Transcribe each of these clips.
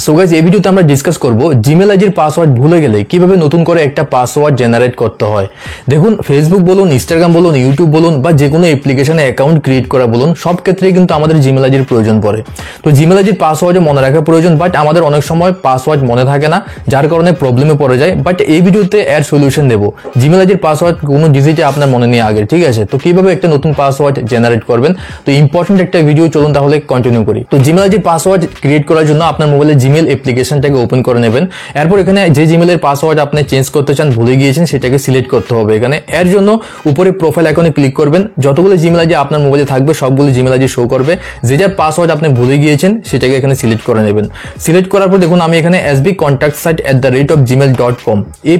So guys এই ভিডিওতে আমরা ডিসকাস করব জিমেল আইডির পাসওয়ার্ড ভুলে গেলে কিভাবে নতুন করে একটা পাসওয়ার্ড জেনারেট করতে হয়। দেখুন ফেসবুক বলুন, ইনস্টাগ্রাম বলুন, ইউটিউব বলুন বা যে কোনো অ্যাপ্লিকেশনে অ্যাকাউন্ট ক্রিয়েট করা বলুন, সব ক্ষেত্রেই কিন্তু আমাদের জিমেল আইডির প্রয়োজন পড়ে। তো জিমেল আইডির পাসওয়ার্ডও মনে রাখা প্রয়োজন, বাট আমাদের অনেক সময় পাসওয়ার্ড মনে থাকে না, যার কারণে প্রবলেমে পড়ে যায়। বাট এই ভিডিওতে এর সলিউশন দেবো। জিমেল আইডির পাসওয়ার্ড কোনো ডিজিটে আপনার মনে নেই আগে, ঠিক আছে? তো কিভাবে একটা নতুন পাসওয়ার্ড জেনারেট করবেন, তো ইম্পর্টেন্ট একটা ভিডিও, চলুন তাহলে কন্টিনিউ করি। তো জিমেল আইডির পাসওয়ার্ড ক্রিয়েট করার জন্য আপনার মোবাইলে জিমেল অ্যাপ্লিকেশনটাকে ওপেন করে নেবেন। এরপর এখানে যে জিমেলের পাসওয়ার্ড আপনি চেঞ্জ করতে চান, ভুলে গিয়েছেন, সেটাকে সিলেক্ট করতে হবে এখানে। এর জন্য উপরে প্রোফাইল আইকনে ক্লিক করবেন। যতগুলো জিমেল আইডি আপনার মোবাইলে থাকবে সবগুলো জিমেল আইডি শো করবে। যে যার পাসওয়ার্ড আপনি ভুলে গিয়েছেন সেটাকে এখানে সিলেক্ট করে নেবেন। সিলেক্ট করার পর দেখুন আমি এখানে sbcontactsite@gmail.com এই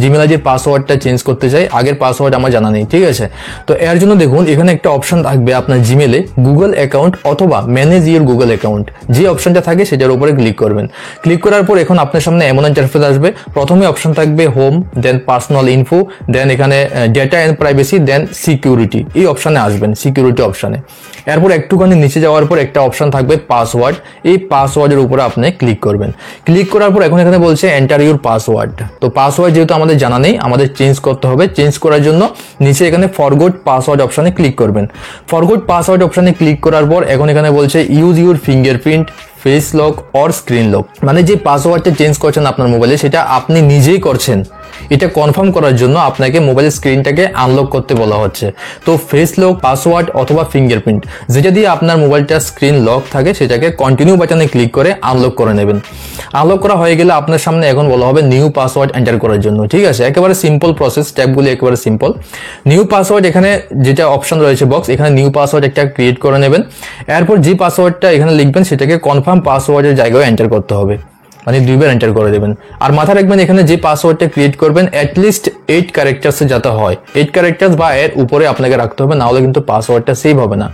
জিমেল আইডির পাসওয়ার্ডটা চেঞ্জ করতে চাই। আগের পাসওয়ার্ড আমার জানা নেই, ঠিক আছে? তো এর জন্য দেখুন এখানে একটা অপশন থাকবে আপনার জিমেলে, গুগল অ্যাকাউন্ট অথবা ম্যানেজ ইউর গুগল অ্যাকাউন্ট। যে অপশনটা থাকে সেটার উপরে ক্লিক করবেন। ক্লিক করার পর এখন আপনার সামনে এমন ইন্টারফেস আসবে। প্রথমে অপশন থাকবে home, then personal info, then এখানে data and privacy, then security. এই অপশনে আসবেন, সিকিউরিটি অপশনে। এরপর একটুখানি নিচে যাওয়ার পর একটা অপশন থাকবে পাসওয়ার্ড। এই পাসওয়ার্ডের উপরে আপনি ক্লিক করবেন। ক্লিক করার পর এখন এখানে বলছে এন্টার ইউর পাসওয়ার্ড। তো পাসওয়ার্ড যেহেতু আমাদের জানা নেই, আমাদের চেঞ্জ করতে হবে। চেঞ্জ করার জন্য নিচে এখানে ফরগট পাসওয়ার্ড অপশনে ক্লিক করবেন। ফরগট পাসওয়ার্ড অপশনে ক্লিক করার পর এখন এখানে বলছে use your fingerprint, face lock or screen lock. মানে যে পাসওয়ার্ডটা চেঞ্জ করছেন আপনার মোবাইলে, সেটা আপনি নিজেই করছেন। এটা কনফার্ম করার জন্য আপনাকে মোবাইলের স্ক্রিনটাকে আনলক করতে বলা হচ্ছে। তো ফেস লক, পাসওয়ার্ড অথবা ফিঙ্গারপ্রিন্ট, যেটা দিয়ে আপনার মোবাইলটা স্ক্রিন লক থাকে, সেটাকে কন্টিনিউ বাটনে ক্লিক করে আনলক করে নেবেন। আনলক করা হয়ে গেলে আপনার সামনে এখন বলা হবে নিউ পাসওয়ার্ড এন্টার করার জন্য, ঠিক আছে? একেবারে সিম্পল প্রসেস, স্টেপগুলি একেবারে সিম্পল। নিউ পাসওয়ার্ড এখানে যেটা অপশন রয়েছে বক্স, এখানে নিউ পাসওয়ার্ড একটা ক্রিয়েট করে নেবেন। এরপর যে পাসওয়ার্ডটা এখানে লিখবেন সেটাকে কনফার্ম পাসওয়ার্ডের জায়গায় এন্টার করতে হবে, মানে 2 বার এন্টার করে দেবেন। আর মাথায় রাখবেন এখানে যে পাসওয়ার্ডটা ক্রিয়েট করবেন অ্যাটলিস্ট 8 ক্যারেক্টার্সে যাতে হয়। 8 ক্যারেক্টার্স বা এর উপরে আপনাকে রাখতে হবে, না হলে কিন্তু পাসওয়ার্ডটা সেভ হবে না।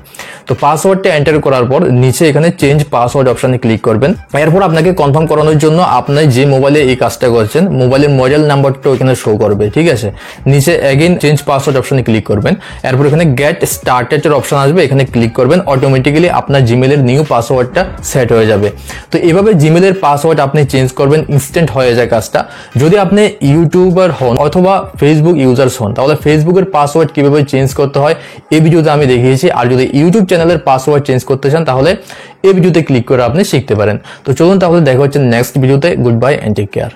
তো পাসওয়ার্ডটা এন্টার করার পর নিচে এখানে চেঞ্জ পাসওয়ার্ড অপশনে ক্লিক করবেন। এরপর আপনাকে কনফার্ম করানোর জন্য আপনি যে মোবাইলে এই কাজটা করছেন, মোবাইলের মডেল নাম্বারটাও এখানে শো করবে, ঠিক আছে? নিচে এগেইন চেঞ্জ পাসওয়ার্ড অপশনে ক্লিক করবেন। এরপর এখানে গেট স্টার্টেড এর অপশন আসবে, এখানে ক্লিক করবেন। অটোমেটিক্যালি আপনার জিমেলের নিউ পাসওয়ার্ডটা সেট হয়ে যাবে। তো এভাবে জিমেলের পাসওয়ার্ড আপনি চেঞ্জ করবেন, ইনস্ট্যান্ট হয়ে যায় কাজটা। যদি আপনি ইউটিউবার হন অথবা ফেসবুক ইউজার্স হন, তাহলে ফেসবুকের পাসওয়ার্ড কিভাবে চেঞ্জ করতে হয় এই ভিডিওতে আমি দেখিয়েছি। আর যদি ইউটিউব চ্যানেলের পাসওয়ার্ড চেঞ্জ করতে চান, তাহলে এই ভিডিওতে ক্লিক করে আপনি শিখতে পারেন। তো চলুন তাহলে দেখা হচ্ছে নেক্সট ভিডিওতে। Good bye and take care.